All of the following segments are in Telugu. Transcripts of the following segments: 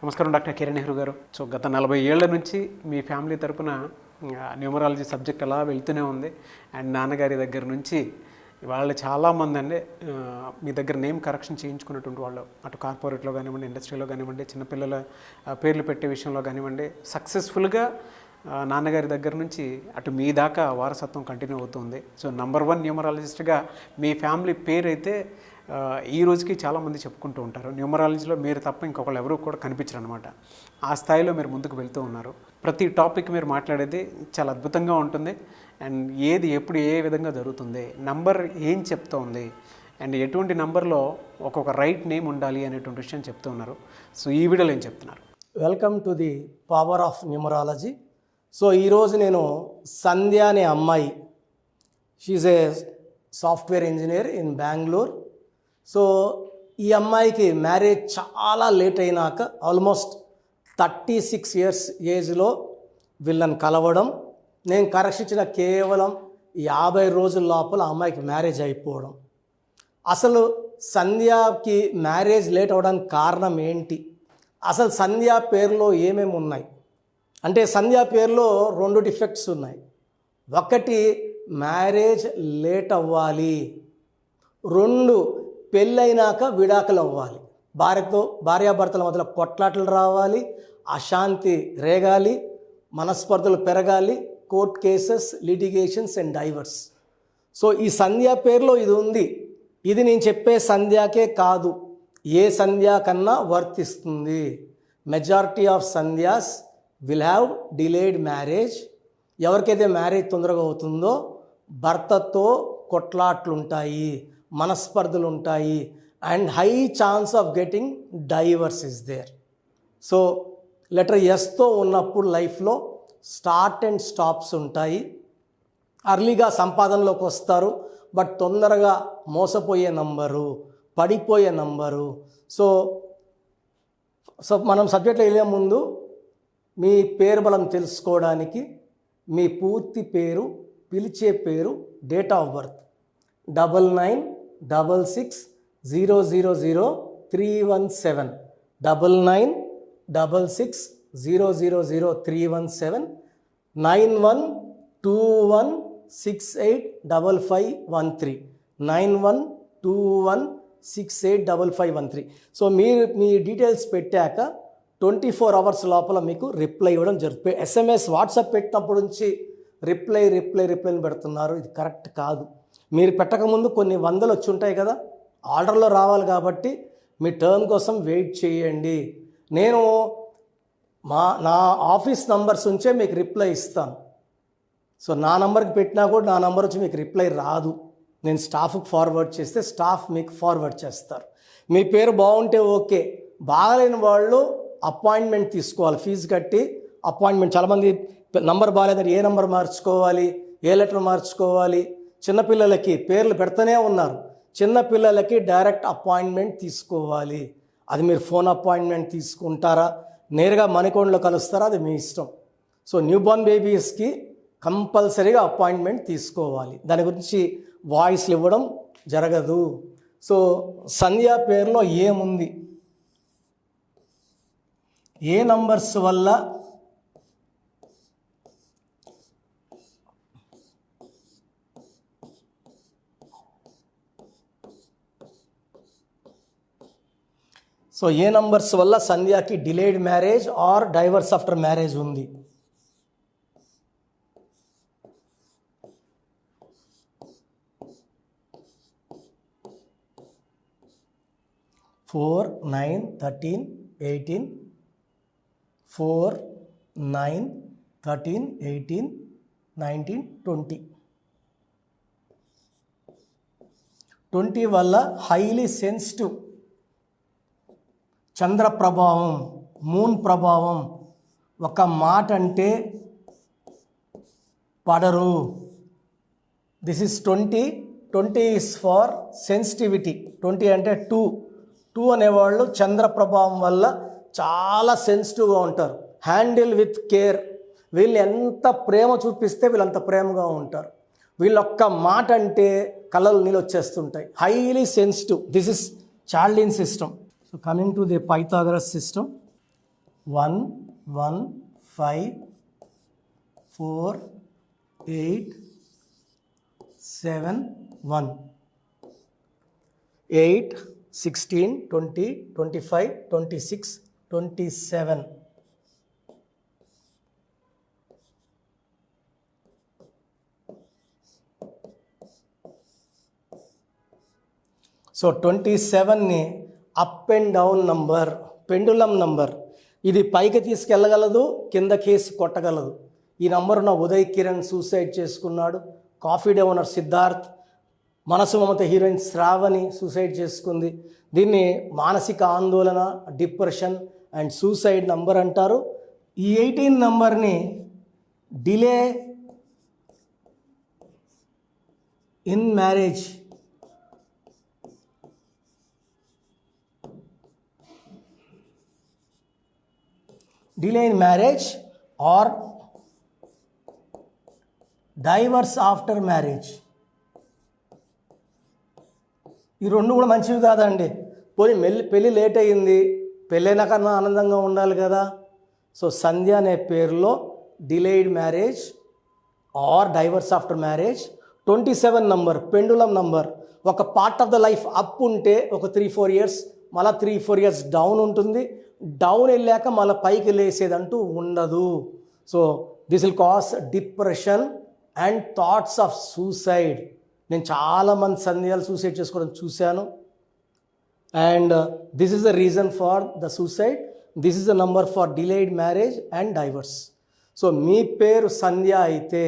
నమస్కారం డాక్టర్ కిరణ్ నెహ్రూ గారు. సో గత 40 ఏళ్ల నుంచి మీ ఫ్యామిలీ తరపున న్యూమరాలజీ సబ్జెక్ట్ అలా వెళ్తూనే ఉంది. అండ్ నాన్నగారి దగ్గర నుంచి వాళ్ళు చాలామంది అండి మీ దగ్గర నేమ్ కరెక్షన్ చేయించుకున్నటువంటి వాళ్ళు, అటు కార్పొరేట్లో కానివ్వండి, ఇండస్ట్రీలో కానివ్వండి, చిన్నపిల్లల పేర్లు పెట్టే విషయంలో కానివ్వండి, సక్సెస్ఫుల్గా నాన్నగారి దగ్గర నుంచి అటు మీ దాకా వారసత్వం కంటిన్యూ అవుతుంది. సో నంబర్ 1 న్యూమరాలజిస్ట్గా మీ ఫ్యామిలీ పేరు అయితే ఈ రోజుకి చాలామంది చెప్పుకుంటూ ఉంటారు. న్యూమరాలజీలో మీరు తప్ప ఇంకొకళ్ళు ఎవరు కూడా కనిపించరు అనమాట. ఆ స్థాయిలో మీరు ముందుకు వెళ్తూ ఉన్నారు. ప్రతి టాపిక్ మీరు మాట్లాడేది చాలా అద్భుతంగా ఉంటుంది. అండ్ ఏది ఎప్పుడు ఏ విధంగా జరుగుతుంది, నంబర్ ఏం చెప్తోంది, అండ్ ఎటువంటి నంబర్లో ఒక్కొక్క రైట్ నేమ్ ఉండాలి అనేటువంటి విషయం చెప్తూ ఉన్నారు. సో ఈ వీడియోలో ఏం చెప్తున్నారు? Welcome to the power of numerology. So ఈరోజు నేను సంధ్య అనే అమ్మాయి, she a software engineer in Bengaluru. So ఈ అమ్మాయికి మ్యారేజ్ చాలా లేట్ అయినాక ఆల్మోస్ట్ 36 years ఏజ్లో వీళ్ళని కలవడం, నేను కరెక్షించిన కేవలం 50 రోజుల లోపల అమ్మాయికి మ్యారేజ్ అయిపోవడం. అసలు సంధ్యకి మ్యారేజ్ లేట్ అవ్వడానికి కారణం ఏంటి? అసలు సంధ్య పేరులో ఏమేమి ఉన్నాయి అంటే, సంధ్య పేరులో 2 డిఫెక్ట్స్ ఉన్నాయి. ఒకటి మ్యారేజ్ లేట్ అవ్వాలి, 2 పెళ్ళైనాక విడాకులు అవ్వాలి, భార్యాభర్తల మధ్యలో కొట్లాటలు రావాలి, అశాంతి రేగాలి, మనస్పర్ధలు పెరగాలి, court cases, litigations and divorce. So ఈ సంధ్య పేరులో ఇది ఉంది. ఇది నేను చెప్పే సంధ్యాకే కాదు, ఏ సంధ్య కన్నా వర్తిస్తుంది. Majority of Sandhyas will have delayed marriage. ఎవరికైతే మ్యారేజ్ తొందరగా అవుతుందో భర్తతో కొట్లాట్లుంటాయి, మనస్పర్ధలు ఉంటాయి, and high chance of getting divorce is there. So letter ఎస్తో ఉన్నప్పుడు లైఫ్లో స్టార్ట్ అండ్ స్టాప్స్ ఉంటాయి. అర్లీగా సంపాదనలోకి వస్తారు, బట్ తొందరగా మోసపోయే నంబరు, పడిపోయే నంబరు. సో మనం సబ్జెక్ట్లో వెళ్ళే ముందు మీ పేరు బలం తెలుసుకోవడానికి మీ పూర్తి పేరు, పిలిచే పేరు, డేట్ ఆఫ్ బర్త్ 9966000317, 9966000317, 9121685513, 9121685513. సో మీరు మీ డీటెయిల్స్ పెట్టాక 24 hours లోపల మీకు రిప్లై ఇవ్వడం జరుగుతుంది. SMS వాట్సాప్ పెట్టినప్పటి నుంచి రిప్లైని పెడుతున్నారు. ఇది కరెక్ట్ కాదు. మీరు పెట్టకముందు కొన్ని వందలు వచ్చి ఉంటాయి కదా, ఆర్డర్లో రావాలి కాబట్టి మీ టర్న్ కోసం వెయిట్ చేయండి. నేను నా ఆఫీస్ నంబర్స్ ఉంచే మీకు రిప్లై ఇస్తాను. సో నా నంబర్కి పెట్టినా కూడా నా నంబర్ వచ్చి మీకు రిప్లై రాదు. నేను స్టాఫ్కి ఫార్వర్డ్ చేస్తే స్టాఫ్ మీకు ఫార్వర్డ్ చేస్తారు. మీ పేరు బాగుంటే ఓకే, బాగలేని వాళ్ళు అపాయింట్మెంట్ తీసుకోవాలి, ఫీజు కట్టి అపాయింట్మెంట్. చాలామంది నంబర్ బాగాలేదంటే ఏ నంబర్ మార్చుకోవాలి, ఏ లెటర్ మార్చుకోవాలి, చిన్నపిల్లలకి పేర్లు పెడుతూనే ఉన్నారు. చిన్నపిల్లలకి డైరెక్ట్ అపాయింట్మెంట్ తీసుకోవాలి. అది మీరు ఫోన్ అపాయింట్మెంట్ తీసుకుంటారా, నేరుగా మణికొండలో కలుస్తారా, అది మీ ఇష్టం. సో న్యూబార్న్ బేబీస్కి కంపల్సరీగా అపాయింట్మెంట్ తీసుకోవాలి. దాని గురించి వాయిస్లు ఇవ్వడం జరగదు. సో సంధ్య పేరులో ఏముంది, ఏ నంబర్స్ వల్ల సంధ్యకి delayed marriage or divorce after marriage ఉంది? 4, 9, 13, 18, 4, 9, 13, 18, 19, 20. 20 వల్ల హైలీ సెన్సిటివ్, చంద్ర ప్రభావం, మూన్ ప్రభావం, ఒక మాట అంటే పడరు. This is 20. 20 is for sensitivity. 20 అంటే 2 అనేవాళ్ళు చంద్ర ప్రభావం వల్ల చాలా సెన్సిటివ్గా ఉంటారు. Handle with care. వీళ్ళు ఎంత ప్రేమ చూపిస్తే వీళ్ళంత ప్రేమగా ఉంటారు. వీళ్ళొక్క మాట అంటే కళ్ళలు నీళ్ళు వచ్చేస్తుంటాయి. Highly sensitive. This is Chaldean system. So coming to the Pythagoras system. 1 1 5 4 8 7 1 8 16 20 25 26 27. So 27ని up and down number, pendulum number. ఇది పైకి తీసుకెళ్ళగలదు, కింద కేసు కొట్టగలదు. ఈ నంబర్ ఉన్న ఉదయ్ కిరణ్ సూసైడ్ చేసుకున్నాడు. Coffee day owner Siddharth, Manasu Mamata heroine Shravani suicide చేసుకుంది. దీన్ని మానసిక ఆందోళన, డిప్రెషన్ అండ్ సూసైడ్ నంబర్ అంటారు. ఈ 18 నంబర్ని delay in marriage, delay in marriage or divorce after marriage. ఈ రెండు కూడా మంచివి కాదండి. పోనీ పెళ్ళి లేట్ అయ్యింది, పెళ్ళైనా కన్నా ఆనందంగా ఉండాలి కదా. సో సంధ్య అనే పేరులో delayed marriage or divorce after marriage. 27 number pendulum number. ఒక part of the life up ఉంటే ఒక 3-4 ఇయర్స్, మళ్ళీ 3-4 ఇయర్స్ డౌన్ ఉంటుంది. డౌన్ వెళ్ళాక మళ్ళీ పైకి లేసేదంటూ ఉండదు. So this will cause depression and thoughts of suicide. నేను చాలామంది సందేహాలు సూసైడ్ చేసుకోవడం చూశాను. And this is the reason for the suicide. This is the number for delayed marriage and divorce. So మీ పేరు సంధ్య అయితే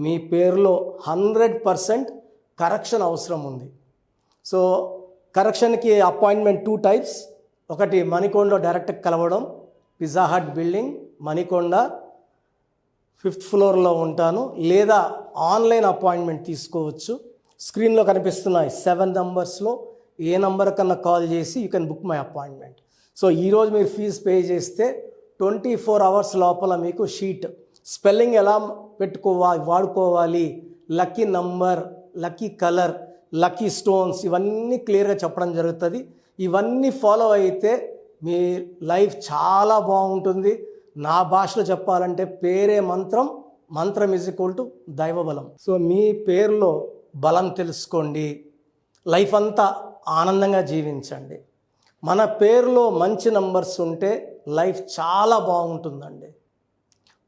మీ పేరులో 100% కరెక్షన్ అవసరం ఉంది. సో కరెక్షన్కి అపాయింట్మెంట్ 2 టైప్స్. ఒకటి మణికొండలో డైరెక్ట్ కలవడం, pizza hut building Manikonda 5th ఫ్లోర్లో ఉంటాను. లేదా ఆన్లైన్ అపాయింట్మెంట్ తీసుకోవచ్చు. స్క్రీన్లో కనిపిస్తున్నాయి 7 నంబర్స్లో ఏ నంబర్ కన్నా కాల్ చేసి you can book my appointment. So ఈరోజు మీరు ఫీజు పే చేస్తే 24 అవర్స్ లోపల మీకు షీట్, స్పెల్లింగ్ ఎలా వాడుకోవాలి, lucky number, lucky colour, lucky stones, ఇవన్నీ క్లియర్గా చెప్పడం జరుగుతుంది. ఇవన్నీ ఫాలో అయితే మీ లైఫ్ చాలా బాగుంటుంది. నా భాషలో చెప్పాలంటే పేరే మంత్రం, మంత్రం ఈజ్ ఈక్వల్ టు దైవబలం. సో మీ పేరులో బలం తెలుసుకోండి, లైఫ్ అంతా ఆనందంగా జీవించండి. మన పేరులో మంచి నంబర్స్ ఉంటే లైఫ్ చాలా బాగుంటుందండి.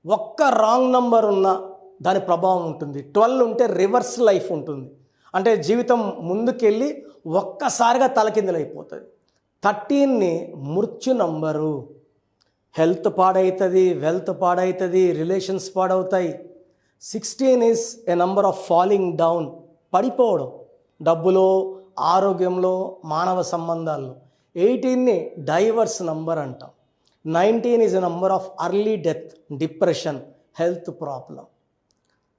ఒక్క రాంగ్ నంబర్ ఉన్నా దాని ప్రభావం ఉంటుంది. 12 ఉంటే రివర్స్ లైఫ్ ఉంటుంది, అంటే జీవితం ముందుకెళ్ళి ఒక్కసారిగా తలకిందులైపోతుంది. 13ని మృత్యు నంబరు. హెల్త్ పాడవుతుంది, వెల్త్ పాడవుతుంది, రిలేషన్స్ పాడవుతాయి. 16 is a number of falling down, పడిపోవడం, డబ్బులో, ఆరోగ్యంలో, మానవ సంబంధాల్లో. 18ని డైవర్స్ నంబర్ అంటాం. 19 is a number of early death, depression, health problem.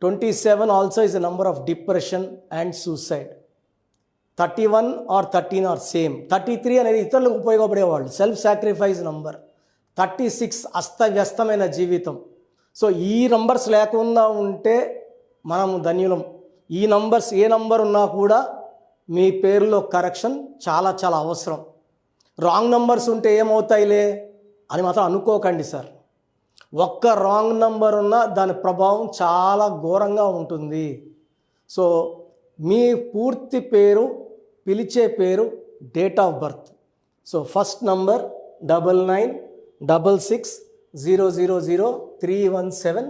27 also is a number of depression and suicide. 31 or 13 or same. 33 అనేది ఇతరులకు ఉపయోగపడేవాళ్ళు, సెల్ఫ్ సాక్రిఫైస్ నంబర్. 36 అస్తవ్యస్తమైన జీవితం. సో ఈ నంబర్స్ లేకుండా ఉంటే మనము ధన్యులం. ఈ నంబర్స్ ఏ నంబర్ ఉన్నా కూడా మీ పేరులో కరెక్షన్ చాలా చాలా అవసరం. రాంగ్ నంబర్స్ ఉంటే ఏమవుతాయిలే అని మాత్రం అనుకోకండి సార్. ఒక్క రాంగ్ నంబర్ ఉన్నా దాని ప్రభావం చాలా ఘోరంగా ఉంటుంది. సో మీ పూర్తి పేరు, పిలిచే పేరు, date of birth. So first number 9966000317,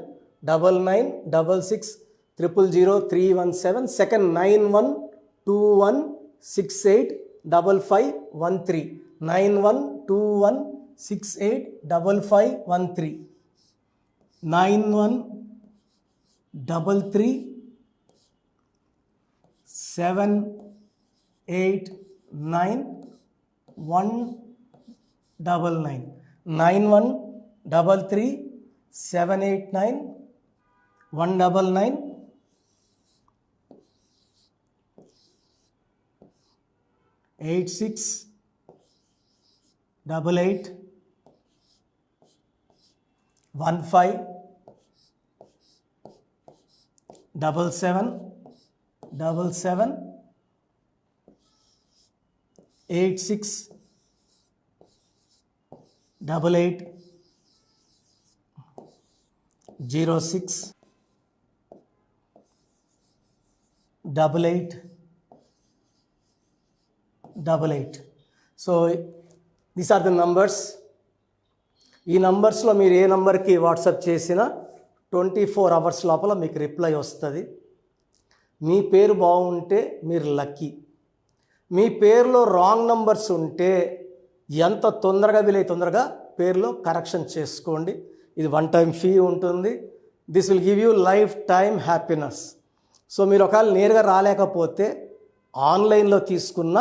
9966000317. Second 9121685513, 9121685513, 9133789199, 9133789199, 8688157777, 8688157777, 06 88 88. So these are the numbers. ఈ నంబర్స్లో మీరు ఏ నంబర్కి వాట్సాప్ చేసినా 24 అవర్స్ లోపల మీకు రిప్లై వస్తుంది. మీ పేరు బాగుంటే మీరు లక్కీ. మీ పేరులో రాంగ్ నంబర్స్ ఉంటే ఎంత తొందరగా వీలైతే తొందరగా పేరులో కరెక్షన్ చేసుకోండి. ఇది 1 టైం ఫీ ఉంటుంది. This will give you life time happiness. So మీరు ఒకవేళ నేరుగా రాలేకపోతే ఆన్లైన్లో తీసుకున్న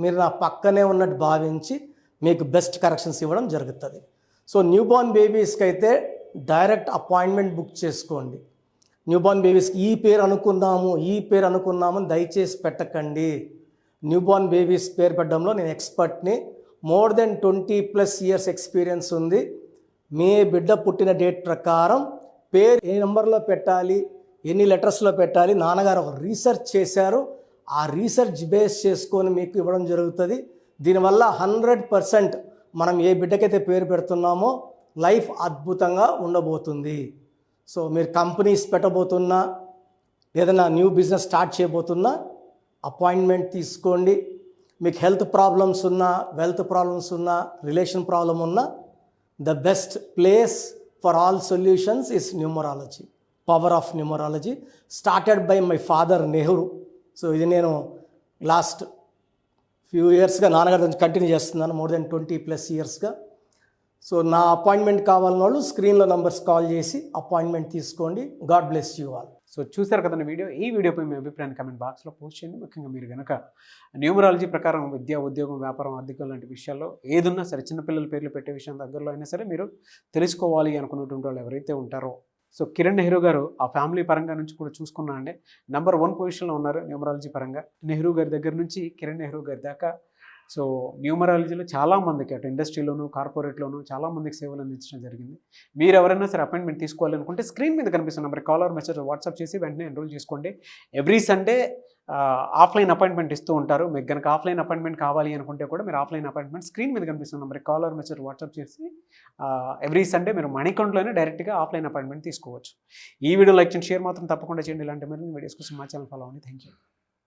మీరు నా పక్కనే ఉన్నట్టు భావించి మీకు బెస్ట్ కరెక్షన్స్ ఇవ్వడం జరుగుతుంది. సో న్యూబార్న్ బేబీస్కి అయితే డైరెక్ట్ అపాయింట్మెంట్ బుక్ చేసుకోండి. న్యూబార్న్ బేబీస్కి ఈ పేరు అనుకున్నాము దయచేసి పెట్టకండి. న్యూబార్న్ బేబీస్ పేరు పెట్టడంలో నేను ఎక్స్పర్ట్ని. మోర్ దెన్ 20+ ఇయర్స్ ఎక్స్పీరియన్స్ ఉంది. మీ బిడ్డ పుట్టిన డేట్ ప్రకారం పేరు ఏ నెంబర్లో పెట్టాలి, ఎన్ని లెటర్స్లో పెట్టాలి, నాన్నగారు ఒక రీసెర్చ్ చేశారు. ఆ రీసెర్చ్ బేస్ చేసుకొని మీకు ఇవ్వడం జరుగుతుంది. దీనివల్ల 100% మనం ఏ బిడ్డకైతే పేరు పెడుతున్నామో లైఫ్ అద్భుతంగా ఉండబోతుంది. సో మీరు కంపెనీస్ పెట్టబోతున్నా, ఏదైనా న్యూ బిజినెస్ స్టార్ట్ చేయబోతున్నా అపాయింట్మెంట్ తీసుకోండి. మీకు హెల్త్ ప్రాబ్లమ్స్ ఉన్నా, వెల్త్ ప్రాబ్లమ్స్ ఉన్నా, రిలేషన్ ప్రాబ్లం ఉన్నా, the best place for all solutions is numerology. Power of numerology started by my father Nehru. So ఇది నేను లాస్ట్ ఫ్యూ ఇయర్స్గా నాన్నగారి నుంచి కంటిన్యూ చేస్తున్నాను, మోర్ దెన్ 20+ ఇయర్స్గా. సో నా అపాయింట్మెంట్ కావాలన్న వాళ్ళు స్క్రీన్లో నంబర్స్ కాల్ చేసి అపాయింట్మెంట్ తీసుకోండి. God bless you all. So చూశారు కదండి వీడియో. ఈ వీడియోపై మీ అభిప్రాయాన్ని కమెంట్ బాక్స్లో పోస్ట్ చేయండి. ముఖ్యంగా మీరు కనుక న్యూమరాలజీ ప్రకారం విద్య, ఉద్యోగం, వ్యాపారం, ఆర్థికం లాంటి విషయాల్లో ఏదున్నా సరే, చిన్నపిల్లల పేర్లు పెట్టే విషయం దగ్గరలో అయినా సరే మీరు తెలుసుకోవాలి అనుకున్నటువంటి వాళ్ళు ఎవరైతే ఉంటారో, సో కిరణ్ నెహ్రూ గారు ఆ ఫ్యామిలీ పరంగా నుంచి కూడా చూసుకున్నా అండి నంబర్ 1 పొజిషన్లో ఉన్నారు న్యూమరాలజీ పరంగా. నెహ్రూ గారి దగ్గర నుంచి కిరణ్ నెహ్రూ గారి దాకా సో న్యూమరాలజీలో చాలామందికి అటు ఇండస్ట్రీలోను, కార్పొరేట్లోను చాలామందికి సేవలు అందించడం జరిగింది. మీరు ఎవరైనా సరే అపాయింట్మెంట్ తీసుకోవాలనుకుంటే స్క్రీన్ మీద కనిపిస్తున్న number call or message WhatsApp చేసి వెంటనే ఎన్రోల్ చేసుకోండి. ఎవ్రీ సండే ఆఫ్లైన్ అపాయింట్మెంట్ ఇస్తూ ఉంటారు. మీకు కనుక ఆఫ్లైన్ అపాయింట్మెంట్ కావాలి అనుకుంటే కూడా మీరు ఆఫ్లైన్ అపాయింట్మెంట్ స్క్రీన్ మీద కనిపిస్తున్న number call or message WhatsApp చేసి ఎవ్రీ సండే మీరు మణికంట్లోనే డైరెక్ట్గా ఆఫ్లైన్ అపాయింట్మెంట్ తీసుకోవచ్చు. ఈ వీడియో లైక్ చేయండి, షేర్ మాత్రం తప్పకుండా చేయండి. ఇలాంటి మరిన్ని వీడియోస్ కోసం మా ఛానల్ ఫాలో అవ్వండి. Thank you.